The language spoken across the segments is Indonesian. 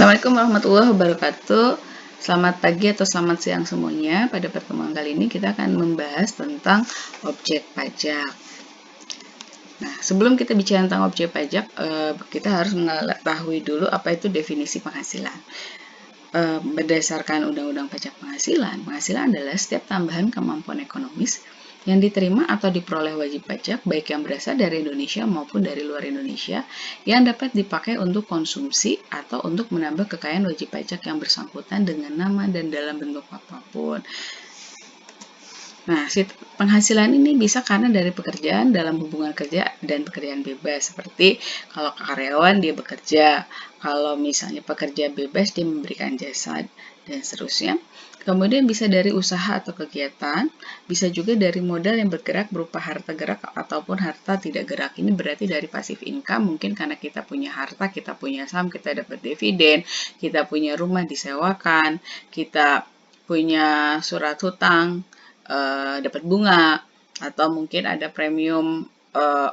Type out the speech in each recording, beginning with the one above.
Assalamualaikum warahmatullahi wabarakatuh. Selamat pagi atau selamat siang semuanya. Pada pertemuan kali ini kita akan membahas tentang objek pajak. Nah, sebelum kita bicara tentang objek pajak, kita harus mengetahui dulu apa itu definisi penghasilan. Berdasarkan Undang-Undang Pajak Penghasilan, penghasilan adalah setiap tambahan kemampuan ekonomis yang diterima atau diperoleh wajib pajak, baik yang berasal dari Indonesia maupun dari luar Indonesia, yang dapat dipakai untuk konsumsi atau untuk menambah kekayaan wajib pajak yang bersangkutan dengan nama dan dalam bentuk apapun. Nah, penghasilan ini bisa karena dari pekerjaan dalam hubungan kerja dan pekerjaan bebas. Seperti kalau karyawan dia bekerja, kalau misalnya pekerja bebas dia memberikan jasa, dan seterusnya. Kemudian bisa dari usaha atau kegiatan, bisa juga dari modal yang bergerak berupa harta gerak ataupun harta tidak gerak. Ini berarti dari passive income, mungkin karena kita punya harta, kita punya saham, kita dapat dividen, kita punya rumah disewakan, kita punya surat hutang, dapat bunga, atau mungkin ada premium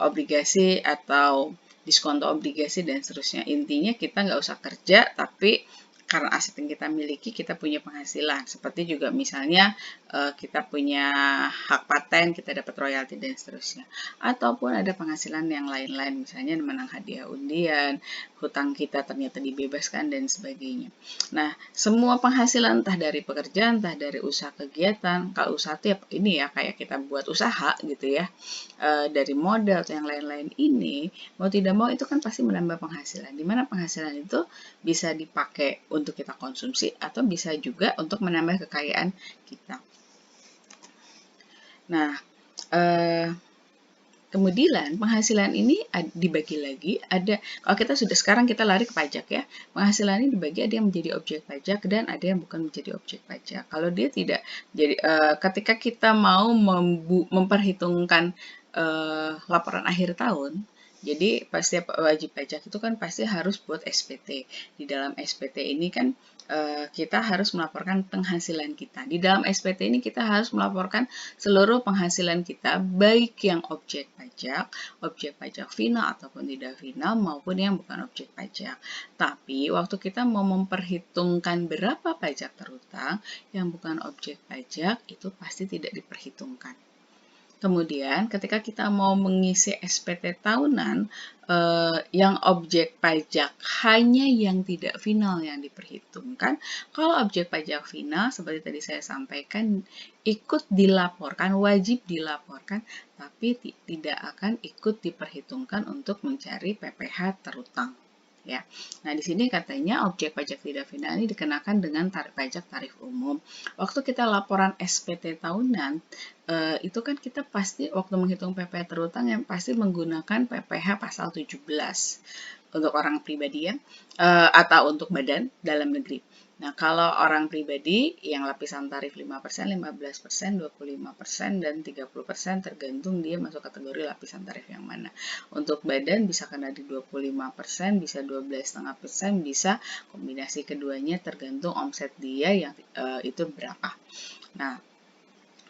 obligasi atau diskonto obligasi dan seterusnya. Intinya kita nggak usah kerja, tapi karena aset yang kita miliki, kita punya penghasilan. Seperti juga misalnya kita punya hak paten, kita dapat royalti dan seterusnya. Ataupun ada penghasilan yang lain-lain, misalnya menang hadiah undian, hutang kita ternyata dibebaskan dan sebagainya. Nah, semua penghasilan entah dari pekerjaan, entah dari usaha kegiatan, kalau usaha tiap ini ya kayak kita buat usaha gitu ya, dari modal atau yang lain-lain ini, mau tidak mau itu kan pasti menambah penghasilan. Dimana penghasilan itu bisa dipakai untuk kita konsumsi atau bisa juga untuk menambah kekayaan kita. Nah, kemudian penghasilan ini dibagi lagi, ada kalau kita sudah sekarang kita lari ke pajak ya. Penghasilan ini dibagi, ada yang menjadi objek pajak dan ada yang bukan menjadi objek pajak. Kalau dia tidak jadi ketika kita mau memperhitungkan laporan akhir tahun, jadi pasti wajib pajak itu kan pasti harus buat SPT. Di dalam SPT ini kan kita harus melaporkan penghasilan kita. Di dalam SPT ini kita harus melaporkan seluruh penghasilan kita, baik yang objek pajak final ataupun tidak final, maupun yang bukan objek pajak. Tapi waktu kita mau memperhitungkan berapa pajak terutang yang bukan objek pajak, itu pasti tidak diperhitungkan. Kemudian ketika kita mau mengisi SPT tahunan, yang objek pajak hanya yang tidak final yang diperhitungkan. Kalau objek pajak final, seperti tadi saya sampaikan, ikut dilaporkan, wajib dilaporkan, tapi tidak akan ikut diperhitungkan untuk mencari PPh terutang. Ya. Nah, di sini katanya objek pajak tidak final ini dikenakan dengan pajak tarif umum. Waktu kita laporan SPT tahunan, itu kan kita pasti waktu menghitung PPh terutang yang pasti menggunakan PPh pasal 17 untuk orang pribadi ya, atau untuk badan dalam negeri. Nah, kalau orang pribadi yang lapisan tarif 5%, 15%, 25%, dan 30% tergantung dia masuk kategori lapisan tarif yang mana. Untuk badan bisa kena di 25%, bisa 12,5%, bisa kombinasi keduanya tergantung omset dia yang itu berapa. Nah,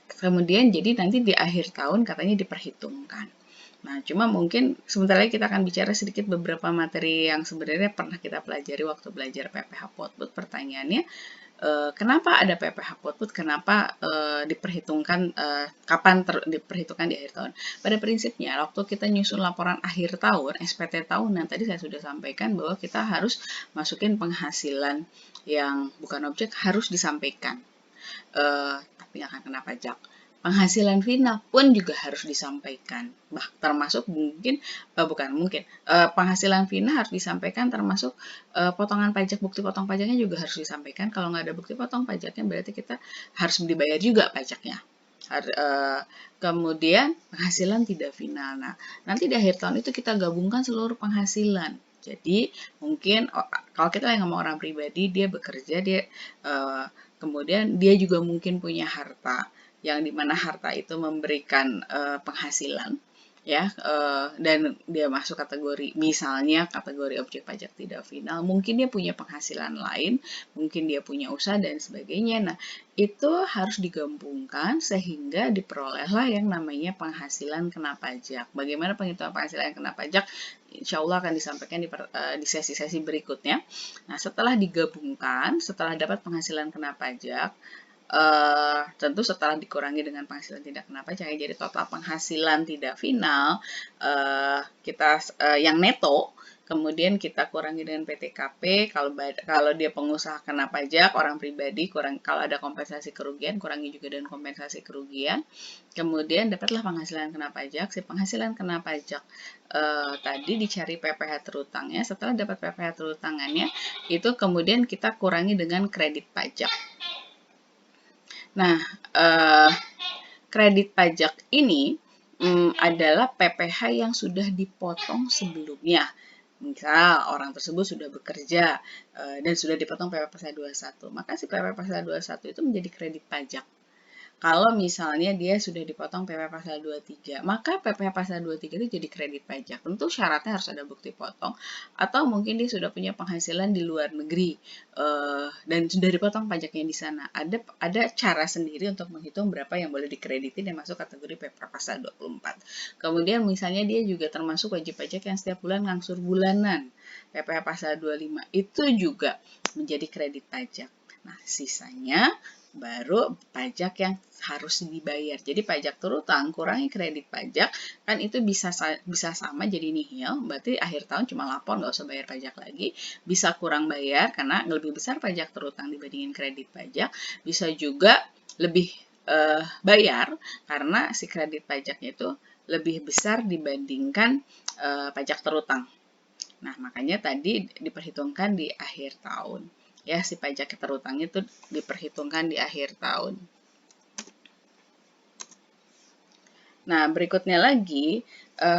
kemudian jadi nanti di akhir tahun katanya diperhitungkan. Nah, cuma mungkin sebentar lagi kita akan bicara sedikit beberapa materi yang sebenarnya pernah kita pelajari waktu belajar PPh Potput. Pertanyaannya, kenapa ada PPh Potput? Kenapa diperhitungkan, kapan diperhitungkan di akhir tahun? Pada prinsipnya, waktu kita nyusun laporan akhir tahun, SPT tahunan, tadi saya sudah sampaikan bahwa kita harus masukin penghasilan yang bukan objek harus disampaikan. Tapi akan kena pajak. Penghasilan final pun juga harus disampaikan, termasuk penghasilan final harus disampaikan termasuk potongan pajak, bukti potong pajaknya juga harus disampaikan. Kalau nggak ada bukti potong pajaknya berarti kita harus dibayar juga pajaknya. Kemudian penghasilan tidak final. Nah, nanti di akhir tahun itu kita gabungkan seluruh penghasilan. Jadi mungkin kalau kita yang ngomong orang pribadi, dia bekerja, dia kemudian dia juga mungkin punya harta, yang dimana harta itu memberikan penghasilan. ya, dan dia masuk kategori, misalnya kategori objek pajak tidak final, mungkin dia punya penghasilan lain, mungkin dia punya usaha dan sebagainya. Nah, itu harus digabungkan sehingga diperolehlah yang namanya penghasilan kena pajak. Bagaimana penghitungan penghasilan kena pajak? Insya Allah akan disampaikan di sesi-sesi berikutnya. Nah, setelah digabungkan, setelah dapat penghasilan kena pajak, tentu setelah dikurangi dengan penghasilan tidak kena pajak, jadi total penghasilan tidak final yang neto, kemudian kita kurangi dengan PTKP. Kalau dia pengusaha kena pajak, orang pribadi kalau ada kompensasi kerugian, kurangi juga dengan kompensasi kerugian. Kemudian dapatlah penghasilan kena pajak. Si penghasilan kena pajak tadi dicari PPh terutangnya. Setelah dapat PPh terutangannya, itu kemudian kita kurangi dengan kredit pajak. Nah, kredit pajak ini adalah PPh yang sudah dipotong sebelumnya. Misal orang tersebut sudah bekerja dan sudah dipotong PP Pasal 21, maka si PP Pasal 21 itu menjadi kredit pajak. Kalau misalnya dia sudah dipotong PP Pasal 23, maka PP Pasal 23 itu jadi kredit pajak. Tentu syaratnya harus ada bukti potong, atau mungkin dia sudah punya penghasilan di luar negeri dan sudah dipotong pajaknya di sana. Ada cara sendiri untuk menghitung berapa yang boleh dikreditin yang masuk kategori PP Pasal 24. Kemudian misalnya dia juga termasuk wajib pajak yang setiap bulan ngangsur bulanan, PP Pasal 25, itu juga menjadi kredit pajak. Nah, sisanya baru pajak yang harus dibayar. Jadi pajak terutang kurangi kredit pajak, kan itu bisa sama jadi nihil, berarti akhir tahun cuma lapor, nggak usah bayar pajak lagi. Bisa kurang bayar karena lebih besar pajak terutang dibandingin kredit pajak, bisa juga lebih bayar karena si kredit pajaknya itu lebih besar dibandingkan pajak terutang. Nah, makanya tadi diperhitungkan di akhir tahun. Ya, si pajak terutang itu diperhitungkan di akhir tahun. Nah, berikutnya lagi,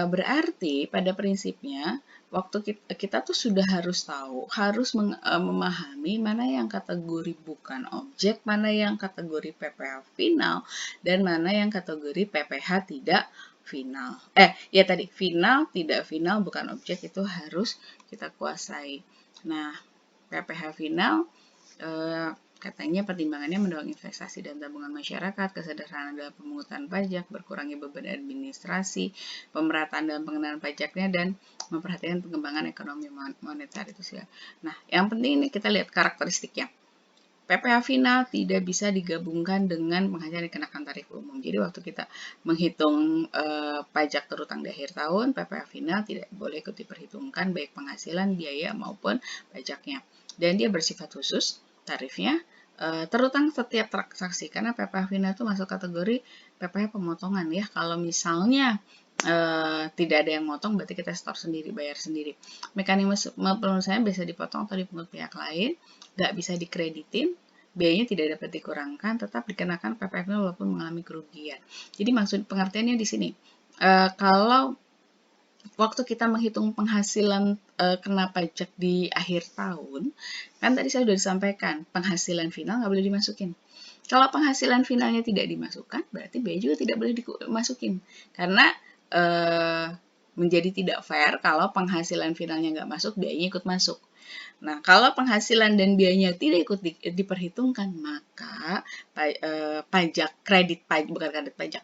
berarti pada prinsipnya, waktu kita tuh sudah harus tahu, harus memahami mana yang kategori bukan objek, mana yang kategori PPh final, dan mana yang kategori PPh tidak final. Ya tadi, final, tidak final, bukan objek, itu harus kita kuasai. Nah, PPh final, katanya pertimbangannya mendorong investasi dan tabungan masyarakat, kesederhanaan dalam pemungutan pajak, berkurangnya beban administrasi, pemerataan dalam pengenaan pajaknya, dan memperhatikan pengembangan ekonomi moneter itu sih. Nah, yang penting ini kita lihat karakteristiknya. PPh final tidak bisa digabungkan dengan penghasilan dikenakan tarif umum. Jadi waktu kita menghitung pajak terutang di akhir tahun, PPh final tidak boleh ikut diperhitungkan baik penghasilan, biaya maupun pajaknya. Dan dia bersifat khusus tarifnya terutang setiap transaksi, karena PPh final itu masuk kategori PPh pemotongan ya. Kalau misalnya tidak ada yang motong, berarti kita store sendiri, bayar sendiri. Mekanisme pelunasannya bisa dipotong atau dipungut pihak lain, nggak bisa dikreditin, biayanya tidak dapat dikurangkan, tetap dikenakan PPh final walaupun mengalami kerugian. Jadi maksud pengertiannya di sini, kalau waktu kita menghitung penghasilan kena pajak di akhir tahun, kan tadi saya sudah disampaikan, penghasilan final nggak boleh dimasukin. Kalau penghasilan finalnya tidak dimasukkan, berarti biaya juga tidak boleh dimasukin. Karena menjadi tidak fair kalau penghasilan finalnya nggak masuk, biayanya ikut masuk. Nah, kalau penghasilan dan biayanya tidak ikut diperhitungkan, maka kredit pajak,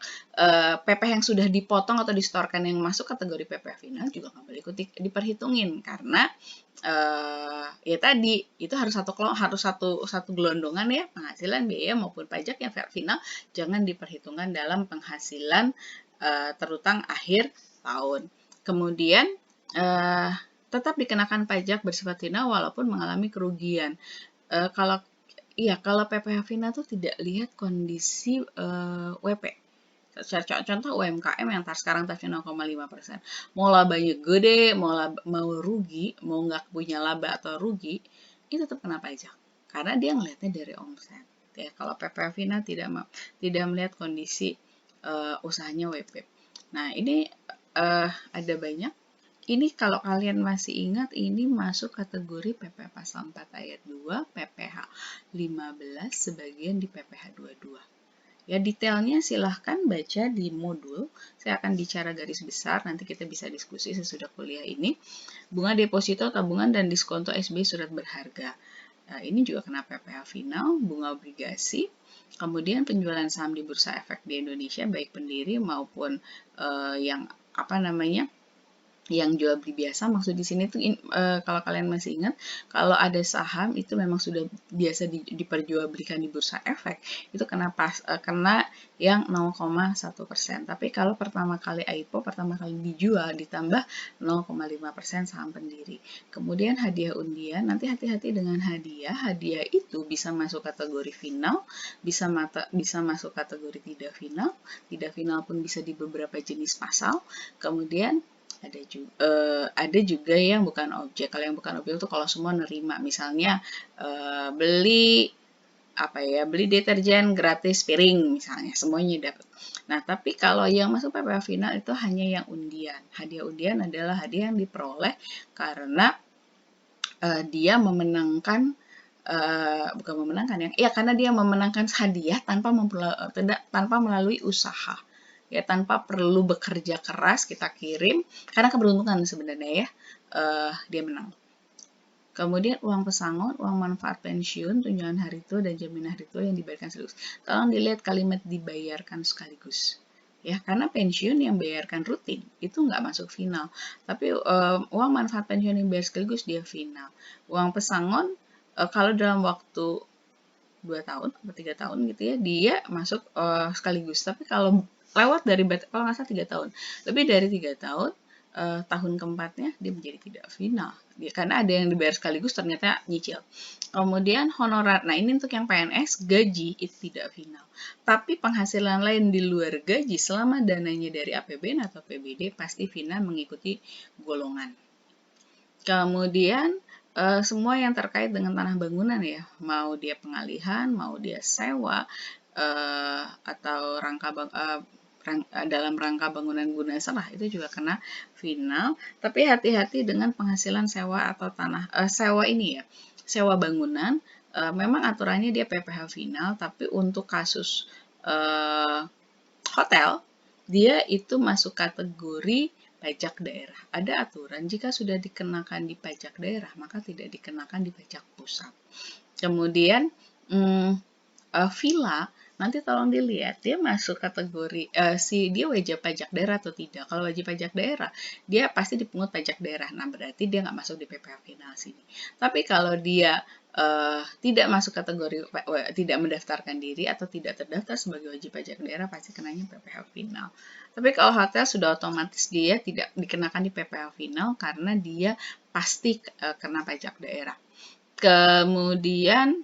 PPh yang sudah dipotong atau distorkan yang masuk kategori PPh final juga nggak boleh ikut diperhitungin, karena ya tadi itu harus satu gelondongan ya, penghasilan, biaya maupun pajak yang final jangan diperhitungkan dalam penghasilan terutang akhir tahun. Kemudian tetap dikenakan pajak bersifat final walaupun mengalami kerugian. Kalau PPh final tuh tidak lihat kondisi WP. Contoh UMKM yang sekarang tarifnya 0,5%. Mau labanya gede, mau rugi, mau nggak punya laba atau rugi, itu tetap kena pajak. Karena dia ngelihatnya dari omset. Ya, kalau PPh final tidak melihat kondisi usahanya WP. Nah, ini ada banyak. Ini kalau kalian masih ingat, ini masuk kategori PPh Pasal 4 Ayat 2, PPh 15, sebagian di PPh 22. Ya, detailnya silahkan baca di modul. Saya akan bicara garis besar, nanti kita bisa diskusi sesudah kuliah ini. Bunga deposito, tabungan, dan diskonto SBI surat berharga. Nah, ini juga kena PPh final, bunga obligasi, kemudian penjualan saham di bursa efek di Indonesia, baik pendiri maupun yang apa namanya, yang jual beli biasa. Maksud di sini tuh kalau kalian masih ingat, kalau ada saham itu memang sudah biasa diperjualbelikan di bursa efek, itu kena yang 0,1%. Tapi kalau pertama kali IPO, pertama kali dijual, ditambah 0,5% saham pendiri. Kemudian hadiah undian, nanti hati-hati dengan hadiah. Hadiah itu bisa masuk kategori final, bisa masuk kategori tidak final. Tidak final pun bisa di beberapa jenis pasal. Kemudian ada juga yang bukan objek. Kalau yang bukan objek itu kalau semua nerima, misalnya beli deterjen gratis piring misalnya, semuanya dapat. Nah, tapi kalau yang masuk PPh final itu hanya yang undian. Hadiah undian adalah hadiah yang diperoleh karena dia memenangkan karena dia memenangkan hadiah tanpa melalui usaha. Ya, tanpa perlu bekerja keras, kita kirim karena keberuntungan sebenarnya ya, dia menang. Kemudian uang pesangon, uang manfaat pensiun, tunjangan hari tua, dan jaminan hari tua yang dibayarkan sekaligus. Tolong dilihat kalimat dibayarkan sekaligus. Ya, karena pensiun yang bayarkan rutin itu nggak masuk final. Tapi uang manfaat pensiun yang bayar sekaligus dia final. Uang pesangon kalau dalam waktu 2 tahun atau 3 tahun gitu ya, dia masuk sekaligus. Tapi kalau lewat dari kalau nggak salah 3 tahun, lebih dari 3 tahun, tahun keempatnya dia menjadi tidak final. Karena ada yang dibayar sekaligus ternyata nyicil. Kemudian honorar, nah ini untuk yang PNS, gaji itu tidak final. Tapi penghasilan lain di luar gaji selama dananya dari APBN atau PBD pasti final mengikuti golongan. Kemudian semua yang terkait dengan tanah bangunan ya, mau dia pengalihan, mau dia sewa, atau dalam rangka bangunan guna serah, itu juga kena final. Tapi hati-hati dengan penghasilan sewa atau sewa ini ya, sewa bangunan. Memang aturannya dia PPh final, tapi untuk kasus hotel, dia itu masuk kategori pajak daerah. Ada aturan, jika sudah dikenakan di pajak daerah, maka tidak dikenakan di pajak pusat. Kemudian, villa, nanti tolong dilihat dia masuk kategori dia wajib pajak daerah atau tidak. Kalau wajib pajak daerah, dia pasti dipungut pajak daerah. Nah, berarti dia nggak masuk di PPh final sini. Tapi kalau dia tidak masuk kategori tidak mendaftarkan diri atau tidak terdaftar sebagai wajib pajak daerah, pasti kenanya PPh final. Tapi kalau hotel sudah otomatis dia tidak dikenakan di PPh final karena dia pasti kena pajak daerah. Kemudian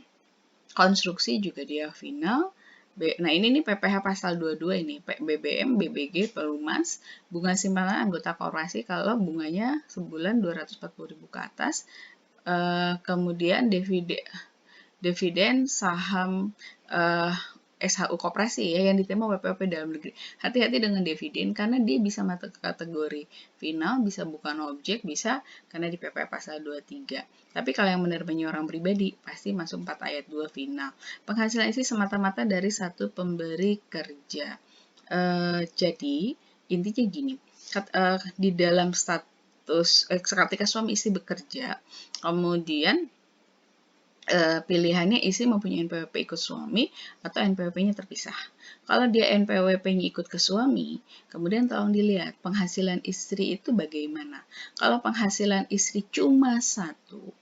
konstruksi juga dia final. Nah, ini nih PPh pasal 22 ini, BBM, BBG, Pelumas, bunga simpanan anggota korporasi kalau bunganya sebulan 240.000 ke atas. Kemudian dividen saham SHU koperasi ya yang diterima WPWP dalam negeri. Hati-hati dengan dividen karena dia bisa masuk kategori final, bisa bukan objek, bisa karena di PPh pasal 23. Tapi kalau yang menerimanya orang pribadi pasti masuk 4 ayat 2 final. Penghasilan isi semata-mata dari satu pemberi kerja. Jadi intinya gini, di dalam status ketika suami istri bekerja, kemudian pilihannya istri mempunyai NPWP ikut suami atau NPWP-nya terpisah. Kalau dia NPWP-nya ikut ke suami, kemudian tolong dilihat penghasilan istri itu bagaimana. Kalau penghasilan istri cuma satu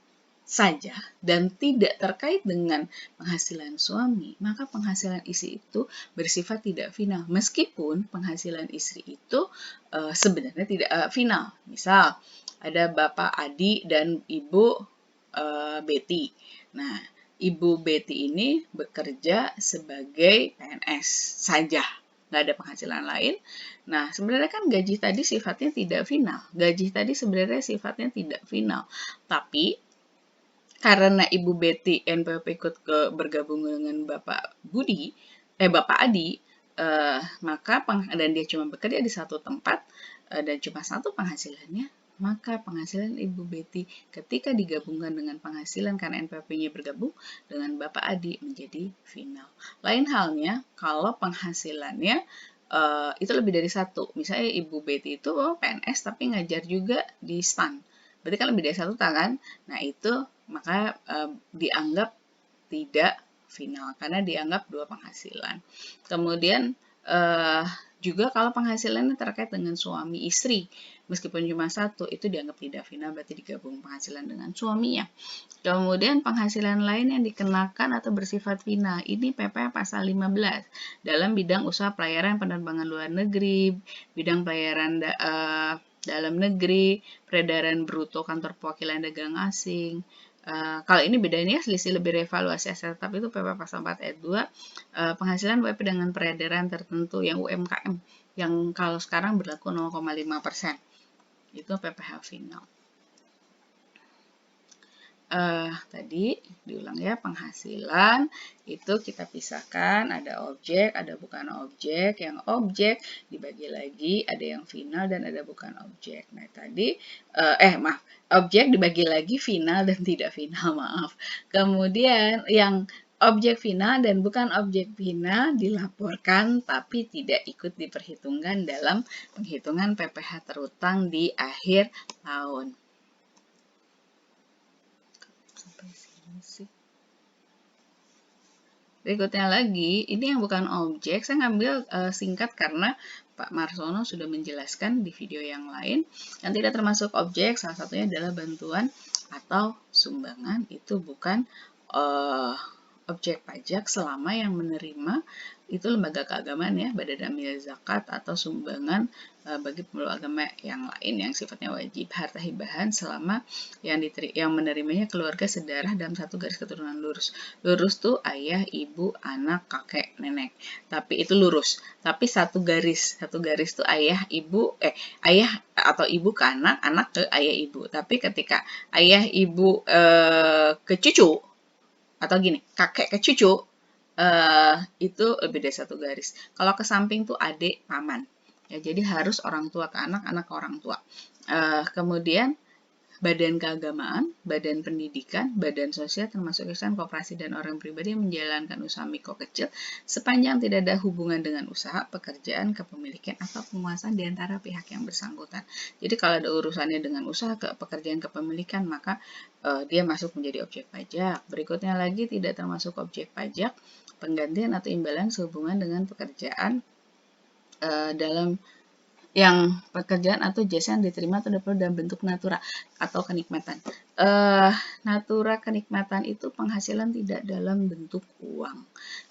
saja dan tidak terkait dengan penghasilan suami, maka penghasilan istri itu bersifat tidak final. Meskipun penghasilan istri itu sebenarnya tidak final. Misal ada Bapak Adi dan Ibu Betty. Nah, Ibu Betty ini bekerja sebagai PNS saja, nggak ada penghasilan lain. Nah, sebenarnya kan gaji tadi sifatnya tidak final. Gaji tadi sebenarnya sifatnya tidak final. Tapi karena Ibu Betty NPWP ikut bergabung dengan Bapak Adi, maka dan dia cuma bekerja di satu tempat dan cuma satu penghasilannya, maka penghasilan Ibu Betty ketika digabungkan dengan penghasilan karena NPWP-nya bergabung dengan Bapak Adi menjadi final. Lain halnya kalau penghasilannya itu lebih dari satu. Misalnya Ibu Betty itu PNS tapi ngajar juga di STAN. Berarti kan lebih dari satu kan? Nah itu maka dianggap tidak final karena dianggap dua penghasilan. Kemudian juga kalau penghasilannya terkait dengan suami istri, meskipun cuma satu, itu dianggap tidak final, berarti digabung penghasilan dengan suaminya. Kemudian penghasilan lain yang dikenakan atau bersifat final, ini PP pasal 15 dalam bidang usaha pelayaran penerbangan luar negeri, bidang pelayaran dalam negeri, peredaran bruto kantor perwakilan dagang asing. Kalau ini bedanya selisih lebih revaluasi aset tetap itu PP pasal 4 ayat 2, penghasilan WP dengan peredaran tertentu yang UMKM yang kalau sekarang berlaku 0,5%. Itu PPh final. Tadi diulang ya, penghasilan itu kita pisahkan, ada objek, ada bukan objek. Yang objek dibagi lagi, ada yang final dan ada bukan objek. Nah tadi, objek dibagi lagi final dan tidak final, maaf. Kemudian yang objek final dan bukan objek final dilaporkan tapi tidak ikut diperhitungkan dalam penghitungan PPh terutang di akhir tahun. Berikutnya lagi, ini yang bukan objek, saya ngambil singkat karena Pak Marsono sudah menjelaskan di video yang lain. Yang tidak termasuk objek, salah satunya adalah bantuan atau sumbangan, itu bukan objek pajak selama yang menerima itu lembaga keagamaan ya, badan amil zakat atau sumbangan bagi pemeluk agama yang lain yang sifatnya wajib, harta hibahan selama yang menerimanya keluarga sedarah dalam satu garis keturunan lurus. Lurus tuh ayah, ibu, anak, kakek, nenek. Tapi itu lurus. Tapi satu garis tuh ayah, ibu, ayah atau ibu ke anak, anak ke ayah ibu. Tapi ketika ayah, ibu ke cucu atau gini, kakek ke cucu, itu lebih dari satu garis. Kalau ke samping tuh adik, paman. Ya, jadi harus orang tua ke anak, anak ke orang tua. Kemudian badan keagamaan, badan pendidikan, badan sosial termasuk yayasan, koperasi dan orang pribadi yang menjalankan usaha mikro kecil sepanjang tidak ada hubungan dengan usaha, pekerjaan, kepemilikan atau penguasaan di antara pihak yang bersangkutan. Jadi kalau ada urusannya dengan usaha, pekerjaan, kepemilikan, maka dia masuk menjadi objek pajak. Berikutnya lagi tidak termasuk objek pajak, penggantian atau imbalan sehubungan dengan pekerjaan dalam yang pekerjaan atau jasa yang diterima atau dapat dalam bentuk natura atau kenikmatan. Natura kenikmatan itu penghasilan tidak dalam bentuk uang.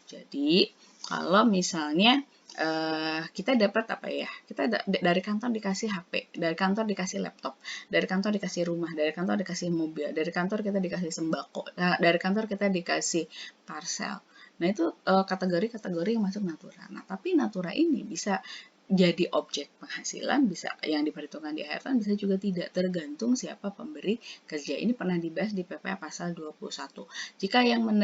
Jadi kalau misalnya kita dapat apa ya? Kita dari kantor dikasih HP, dari kantor dikasih laptop, dari kantor dikasih rumah, dari kantor dikasih mobil, dari kantor kita dikasih sembako, dari kantor kita dikasih parcel. Nah itu kategori-kategori yang masuk natura. Nah tapi natura ini bisa jadi objek penghasilan, bisa yang diperhitungkan di akhir tahun, bisa juga tidak, tergantung siapa pemberi kerja. Ini pernah dibahas di PPh pasal 21. Jika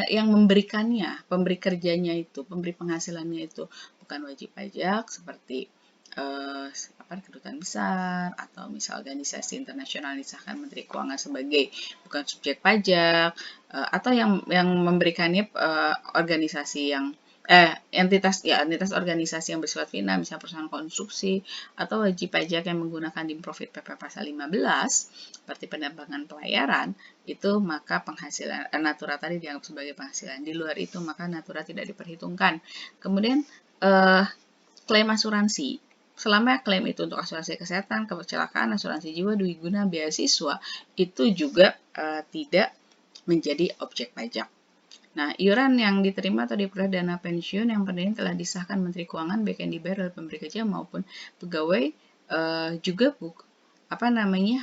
yang memberikannya, pemberi kerjanya itu, pemberi penghasilannya itu bukan wajib pajak seperti kedutaan besar atau misal organisasi internasional disahkan Menteri Keuangan sebagai bukan subjek pajak, atau yang memberikannya organisasi yang entitas organisasi yang bersifat final, misalnya perusahaan konstruksi atau wajib pajak yang menggunakan dimprofit PP pasal 15 seperti penerbangan pelayaran, itu maka penghasilan natura tadi dianggap sebagai penghasilan. Di luar itu maka natura tidak diperhitungkan. Kemudian klaim asuransi. Selama klaim itu untuk asuransi kesehatan, kecelakaan, asuransi jiwa, dui guna, beasiswa, itu juga tidak menjadi objek pajak. Nah, iuran yang diterima atau diperoleh dana pensiun yang pada ini telah disahkan Menteri Keuangan baik yang dibayar oleh pemberi kerja maupun pegawai juga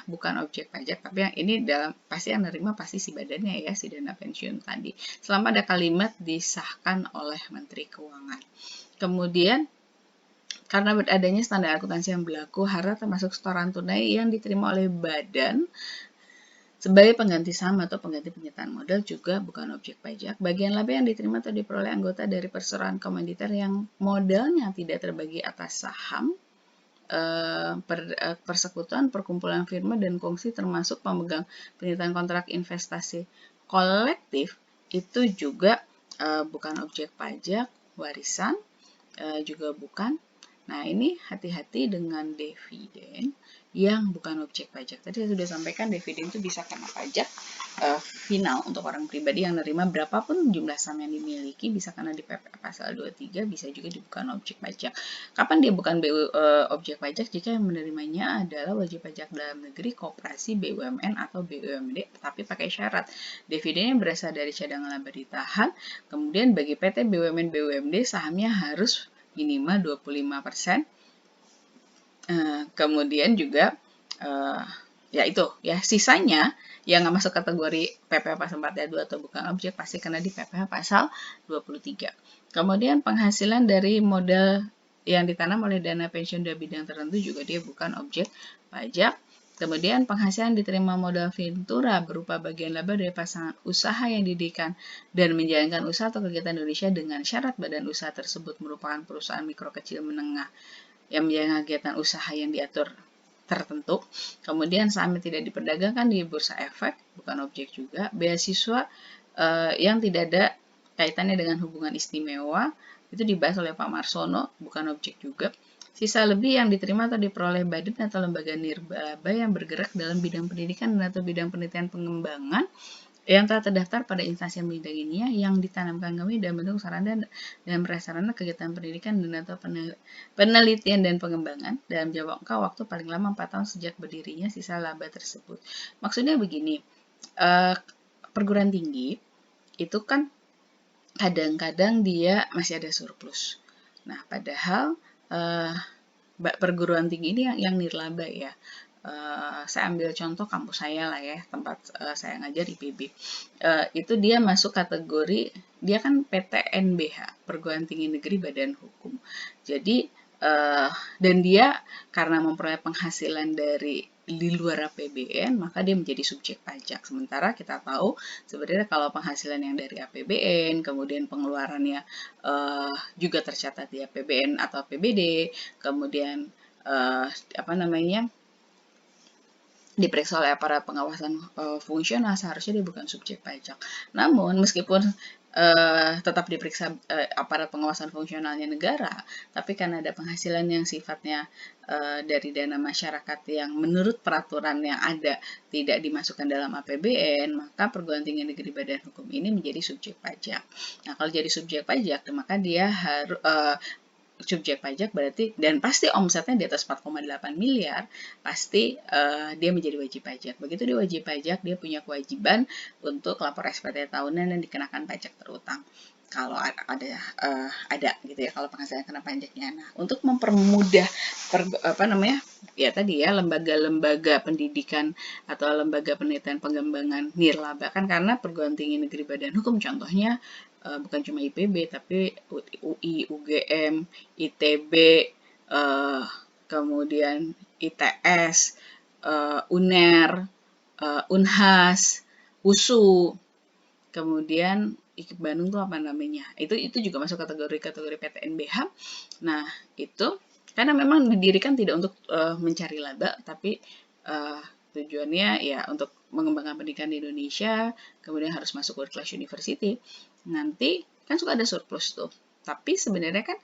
bukan objek pajak, tapi yang ini pasti yang menerima pasti si badannya ya, si dana pensiun tadi. Selama ada kalimat disahkan oleh Menteri Keuangan. Kemudian karena adanya standar akuntansi yang berlaku, harta termasuk setoran tunai yang diterima oleh badan sebagai pengganti saham atau pengganti penyertaan modal juga bukan objek pajak. Bagian laba yang diterima atau diperoleh anggota dari perseroan komoditer yang modalnya tidak terbagi atas saham persekutuan, perkumpulan firma, dan kongsi termasuk pemegang penelitian kontrak investasi kolektif itu juga bukan objek pajak, warisan juga bukan. Nah, ini hati-hati dengan dividen yang bukan objek pajak. Tadi saya sudah sampaikan dividen itu bisa kena pajak final untuk orang pribadi yang menerima berapapun jumlah saham yang dimiliki, bisa kena di PP pasal 23, bisa juga bukan objek pajak. Kapan dia bukan objek pajak? Jika yang menerimanya adalah wajib pajak dalam negeri, koperasi, BUMN atau BUMD, tapi pakai syarat. Dividennya berasal dari cadangan laba ditahan, kemudian bagi PT, BUMN, BUMD sahamnya harus minimal 25%. Kemudian juga ya itu ya, sisanya yang nggak masuk kategori PPh pasal 42 atau bukan objek pasti kena di PPh pasal 23. Kemudian penghasilan dari modal yang ditanam oleh dana pensiun dari bidang tertentu juga dia bukan objek pajak. Kemudian penghasilan diterima modal Ventura berupa bagian laba dari pasangan usaha yang didirikan dan menjalankan usaha atau kegiatan Indonesia dengan syarat badan usaha tersebut merupakan perusahaan mikro kecil menengah yang menjalankan kegiatan usaha yang diatur tertentu. Kemudian sahamnya tidak diperdagangkan di bursa efek, bukan objek juga. Beasiswa yang tidak ada kaitannya dengan hubungan istimewa, itu dibahas oleh Pak Marsono, bukan objek juga. Sisa lebih yang diterima atau diperoleh badan atau lembaga nirlaba yang bergerak dalam bidang pendidikan dan atau bidang penelitian pengembangan yang telah terdaftar pada instansi yang melindunginya yang ditanamkan kami dalam bentuk sarana dan prasarana kegiatan pendidikan dan atau penelitian dan pengembangan dalam jangka waktu paling lama 4 tahun sejak berdirinya sisa laba tersebut. Maksudnya begini, perguruan tinggi itu kan kadang-kadang dia masih ada surplus. Nah, padahal perguruan tinggi ini yang nirlaba ya. Saya ambil contoh kampus saya lah ya, tempat saya ngajar IPB. Itu dia masuk kategori, dia kan PTNBH, Perguruan Tinggi Negeri Badan Hukum. Jadi, dan dia karena memperoleh penghasilan dari di luar APBN, maka dia menjadi subjek pajak. Sementara kita tahu sebenarnya kalau penghasilan yang dari APBN, kemudian pengeluarannya juga tercatat di APBN atau APBD, kemudian diperiksa oleh aparat pengawasan fungsional, seharusnya dia bukan subjek pajak. Namun meskipun tetap diperiksa aparat pengawasan fungsionalnya negara, tapi karena ada penghasilan yang sifatnya dari dana masyarakat yang menurut peraturan yang ada tidak dimasukkan dalam APBN, maka perguruan tinggi negeri badan hukum ini menjadi subjek pajak. Nah, kalau jadi subjek pajak, maka dia harus subjek pajak berarti, dan pasti omsetnya di atas 4,8 miliar, pasti dia menjadi wajib pajak. Begitu dia wajib pajak, dia punya kewajiban untuk lapor SPT tahunan dan dikenakan pajak terutang. Kalau ada gitu ya, kalau penghasilan kena pajaknya. Nah, untuk mempermudah lembaga-lembaga pendidikan atau lembaga penelitian pengembangan nirlaba, kan karena perguruan tinggi negeri badan hukum contohnya bukan cuma IPB, tapi UI, UGM, ITB, kemudian ITS, UNER, UNHAS, USU, kemudian IKIP Bandung tuh apa namanya? Itu juga masuk kategori PTNBH. Nah, itu karena memang didirikan tidak untuk mencari laba, tapi tujuannya ya untuk mengembangkan pendidikan di Indonesia, kemudian harus masuk world class university. Nanti kan suka ada surplus tuh. Tapi sebenarnya kan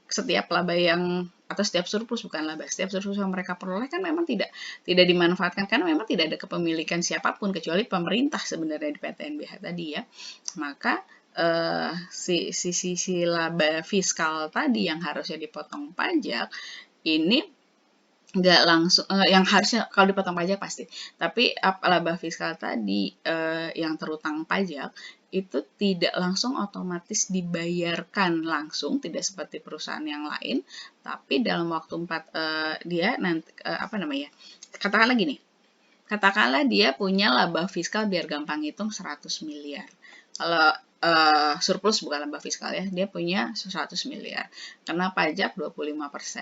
setiap laba yang atau setiap surplus, bukan laba, setiap surplus yang mereka peroleh kan memang tidak dimanfaatkan karena memang tidak ada kepemilikan siapapun kecuali pemerintah sebenarnya di PTNBH tadi ya. Maka si laba fiskal tadi yang harusnya dipotong pajak ini nggak langsung, yang harusnya kalau dipotong pajak pasti, tapi laba fiskal tadi yang terutang pajak itu tidak langsung otomatis dibayarkan langsung, tidak seperti perusahaan yang lain, tapi dalam waktu dia nanti katakanlah gini, katakanlah dia punya laba fiskal, biar gampang hitung, 100 miliar. Kalau surplus bukan laba fiskal ya, dia punya 100 miliar. Kena pajak 25%,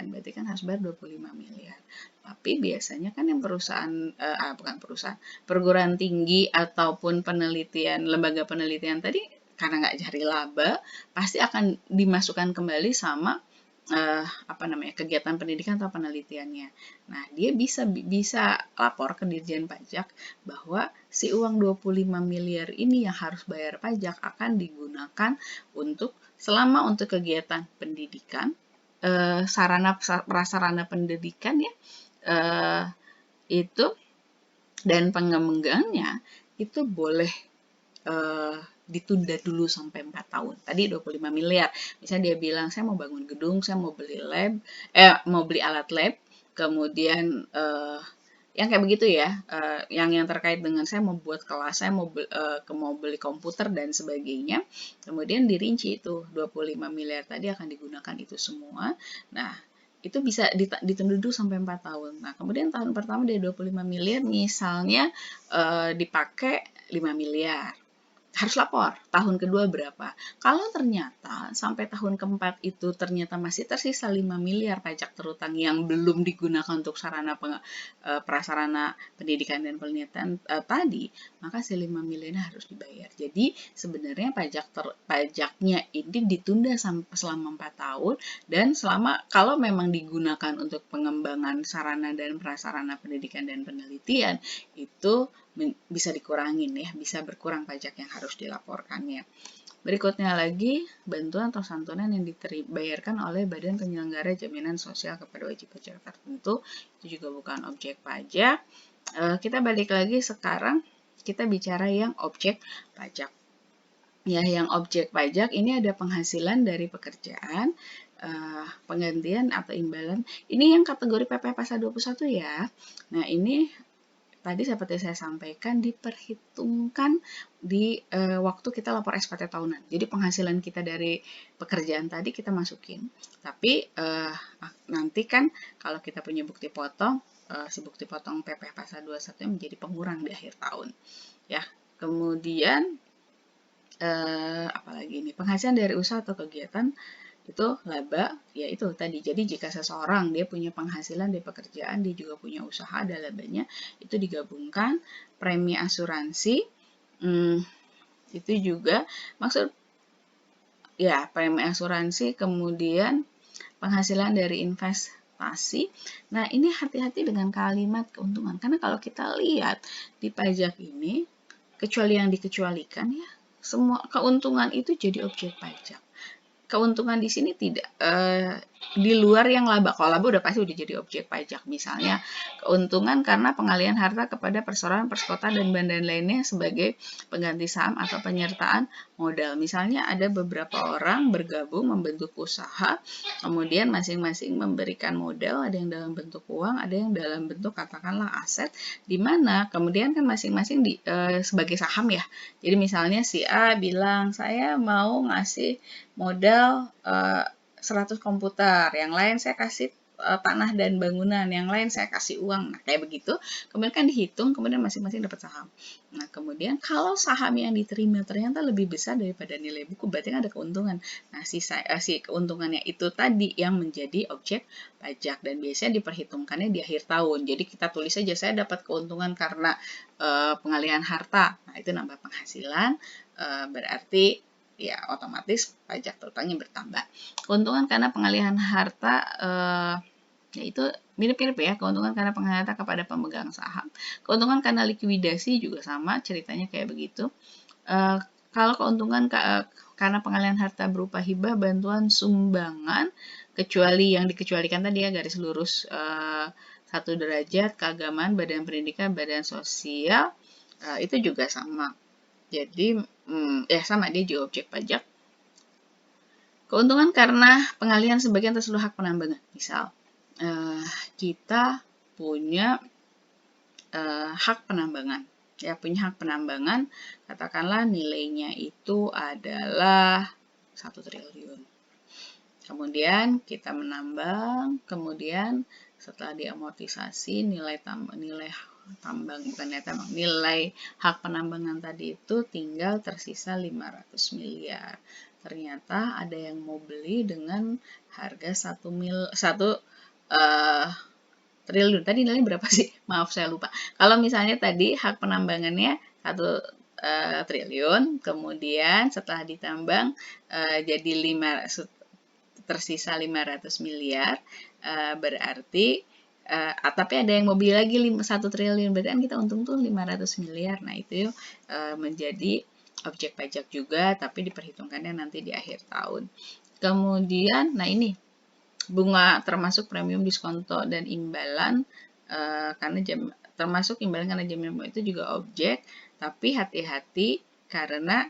berarti kan harus bayar 25 miliar. Tapi biasanya kan yang perguruan tinggi ataupun lembaga penelitian tadi, karena nggak cari laba, pasti akan dimasukkan kembali sama kegiatan pendidikan atau penelitiannya. Nah, dia bisa lapor ke Dirjen Pajak bahwa si uang 25 miliar ini yang harus bayar pajak akan digunakan untuk kegiatan pendidikan, sarana prasarana pendidikan ya, itu, dan pengembangnya itu boleh ditunda dulu sampai 4 tahun. Tadi 25 miliar. Misalnya dia bilang, saya mau bangun gedung, saya mau beli alat lab, kemudian yang kayak begitu ya, yang terkait dengan saya mau buat kelas, saya mau beli komputer dan sebagainya. Kemudian dirinci itu 25 miliar tadi akan digunakan itu semua. Nah, itu bisa ditunda dulu sampai 4 tahun. Nah, kemudian tahun pertama dari 25 miliar misalnya dipakai 5 miliar. Harus lapor tahun kedua berapa. Kalau ternyata sampai tahun keempat itu ternyata masih tersisa 5 miliar pajak terutang yang belum digunakan untuk sarana prasarana pendidikan dan penelitian tadi, maka si 5 miliar harus dibayar. Jadi sebenarnya pajaknya ini ditunda selama 4 tahun, dan kalau memang digunakan untuk pengembangan sarana dan prasarana pendidikan dan penelitian, itu bisa dikurangin ya, bisa berkurang pajak yang harus dilaporkannya. Berikutnya lagi, bantuan atau santunan yang dibayarkan oleh Badan Penyelenggara Jaminan Sosial kepada wajib pajak tertentu, itu juga bukan objek pajak. Kita balik lagi sekarang, kita bicara yang objek pajak. Ya, yang objek pajak ini ada penghasilan dari pekerjaan, penggantian atau imbalan. Ini yang kategori PPh Pasal 21 ya. Nah, ini tadi seperti saya sampaikan diperhitungkan di waktu kita lapor SPT tahunan. Jadi penghasilan kita dari pekerjaan tadi kita masukin. Tapi nanti kan kalau kita punya bukti potong, si bukti potong PPh Pasal 21 menjadi pengurang di akhir tahun. Ya, kemudian apalagi ini, penghasilan dari usaha atau kegiatan itu laba, ya itu tadi. Jadi jika seseorang dia punya penghasilan dari pekerjaan, dia juga punya usaha, ada labanya, itu digabungkan. Premi asuransi, itu juga maksud ya, premi asuransi, kemudian penghasilan dari investasi. Nah, ini hati-hati dengan kalimat keuntungan, karena kalau kita lihat di pajak ini, kecuali yang dikecualikan ya, semua keuntungan itu jadi objek pajak. Keuntungan di sini tidak di luar yang laba. Kalau laba udah pasti udah jadi objek pajak. Misalnya keuntungan karena pengalihan harta kepada perseroan, persekota, dan badan lainnya sebagai pengganti saham atau penyertaan modal. Misalnya ada beberapa orang bergabung membentuk usaha, kemudian masing-masing memberikan modal, ada yang dalam bentuk uang, ada yang dalam bentuk katakanlah aset, di mana kemudian kan masing-masing sebagai saham ya. Jadi misalnya si A bilang, saya mau ngasih modal 100 komputer, yang lain saya kasih tanah dan bangunan, yang lain saya kasih uang. Nah, kayak begitu. Kemudian kan dihitung, kemudian masing-masing dapat saham. Nah, kemudian kalau saham yang diterima ternyata lebih besar daripada nilai buku, berarti kan ada keuntungan. Nah, si keuntungannya itu tadi yang menjadi objek pajak, dan biasanya diperhitungkannya di akhir tahun. Jadi kita tulis saja, saya dapat keuntungan karena pengalihan harta. Nah, itu nambah penghasilan, berarti ya otomatis pajak terutangnya bertambah. Keuntungan karena pengalihan harta, yaitu mirip-mirip ya, keuntungan karena pengalihan harta kepada pemegang saham. Keuntungan karena likuidasi juga sama, ceritanya kayak begitu. Kalau keuntungan karena pengalihan harta berupa hibah, bantuan, sumbangan, kecuali yang dikecualikan tadi ya, garis lurus 1 derajat, keagamaan, badan pendidikan, badan sosial, itu juga sama. Jadi, ya sama, dia juga objek pajak. Keuntungan karena pengalihan sebagian atas seluruh hak penambangan. Misal, kita punya hak penambangan. Ya, punya hak penambangan, katakanlah nilainya itu adalah 1 triliun. Kemudian kita menambang, kemudian setelah diamortisasi nilai hak penambangan tadi itu tinggal tersisa 500 miliar. Ternyata ada yang mau beli dengan harga 1 triliun. Tadi nilainya berapa sih? Maaf, saya lupa. Kalau misalnya tadi hak penambangannya 1 triliun, kemudian setelah ditambang jadi tersisa 500 miliar, berarti tapi ada yang mau beli lagi 1 triliun, berarti kan kita untung tuh 500 miliar. Nah, itu menjadi objek pajak juga, tapi diperhitungkannya nanti di akhir tahun. Kemudian, nah ini bunga termasuk premium diskonto dan imbalan, karena termasuk imbalan karena jaminan bunga itu juga objek, tapi hati-hati karena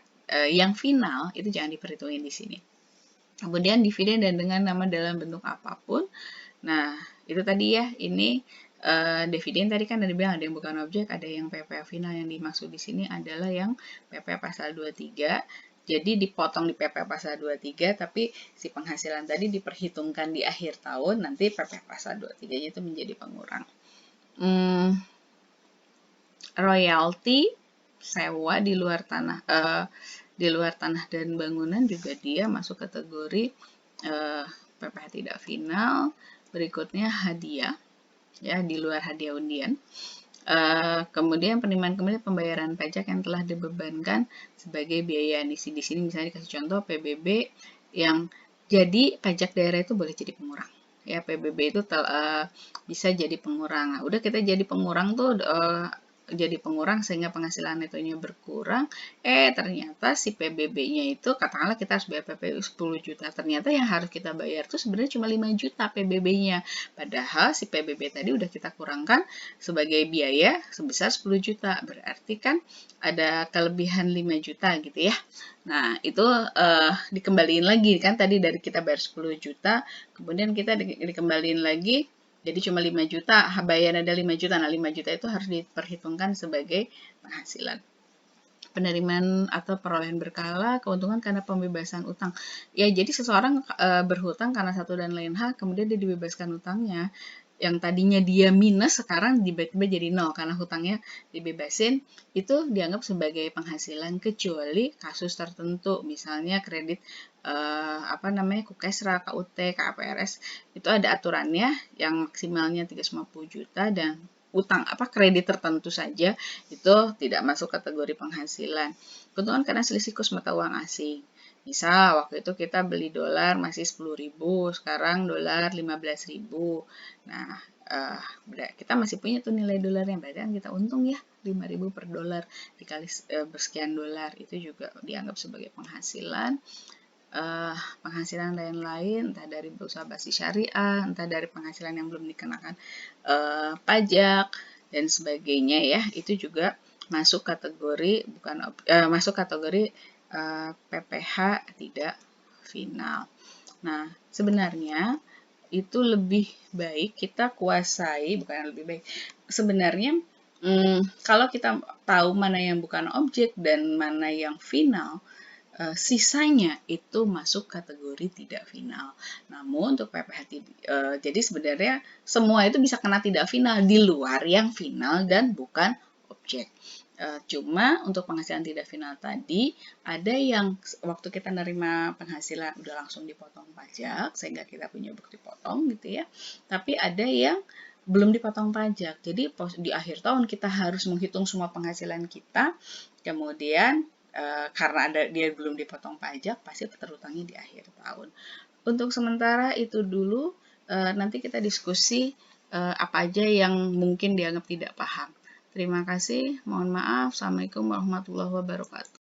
yang final itu jangan diperhitungin di sini. Kemudian dividen dan dengan nama dalam bentuk apapun. Nah, itu tadi ya, ini dividen tadi kan ada bilang ada yang bukan objek, ada yang PPh final. Yang dimaksud di sini adalah yang PPh pasal 23. Jadi dipotong di PPh pasal 23, tapi si penghasilan tadi diperhitungkan di akhir tahun, nanti PPh pasal 23-nya itu menjadi pengurang. Royalti sewa di luar tanah dan bangunan juga dia masuk kategori PPh tidak final. Berikutnya hadiah, ya, di luar hadiah undian. Kemudian penerimaan kembali pembayaran pajak yang telah dibebankan sebagai biaya emisi. Di sini misalnya dikasih contoh PBB yang jadi pajak daerah itu boleh jadi pengurang. Ya, PBB itu bisa jadi pengurang. Nah, udah kita jadi pengurang tuh jadi pengurang sehingga penghasilan netonya berkurang, ternyata si PBB-nya itu, katakanlah kita harus bayar PPU 10 juta, ternyata yang harus kita bayar tuh sebenarnya cuma 5 juta PBB-nya, padahal si PBB tadi udah kita kurangkan sebagai biaya sebesar 10 juta, berarti kan ada kelebihan 5 juta gitu ya. Nah, itu dikembaliin lagi kan, tadi dari kita bayar 10 juta, kemudian kita dikembaliin lagi, jadi cuma 5 juta, bayaran ada 5 juta. Nah, 5 juta itu harus diperhitungkan sebagai penghasilan. Penerimaan atau perolehan berkala, keuntungan karena pembebasan utang. Ya, jadi seseorang berhutang karena satu dan lain hal, kemudian dia dibebaskan utangnya. Yang tadinya dia minus, sekarang tiba-tiba jadi nol karena hutangnya dibebasin, itu dianggap sebagai penghasilan kecuali kasus tertentu, misalnya kredit KUKESRA, KUT, KAPRS, itu ada aturannya yang maksimalnya 350 juta dan utang kredit tertentu saja itu tidak masuk kategori penghasilan. Keuntungan karena selisih kurs mata uang asing. Misal waktu itu kita beli dolar masih 10.000, sekarang dolar 15.000. Nah, kita masih punya tuh nilai dolarnya, berarti kan kita untung ya 5.000 per dolar dikali bersekian dolar, itu juga dianggap sebagai penghasilan. Penghasilan lain-lain, entah dari usaha basis syariah, entah dari penghasilan yang belum dikenakan pajak dan sebagainya ya, itu juga masuk kategori PPh tidak final. Nah, sebenarnya itu lebih baik kita kuasai, bukan lebih baik. Sebenarnya kalau kita tahu mana yang bukan objek dan mana yang final, sisanya itu masuk kategori tidak final. Namun untuk PPh jadi sebenarnya semua itu bisa kena tidak final di luar yang final dan bukan objek. Cuma untuk penghasilan tidak final tadi, ada yang waktu kita nerima penghasilan udah langsung dipotong pajak sehingga kita punya bukti potong gitu ya. Tapi ada yang belum dipotong pajak. Jadi di akhir tahun kita harus menghitung semua penghasilan kita, kemudian karena dia belum dipotong pajak, pasti terhutangnya di akhir tahun. Untuk sementara itu dulu, nanti kita diskusi apa aja yang mungkin dianggap tidak paham. Terima kasih, mohon maaf. Assalamualaikum warahmatullahi wabarakatuh.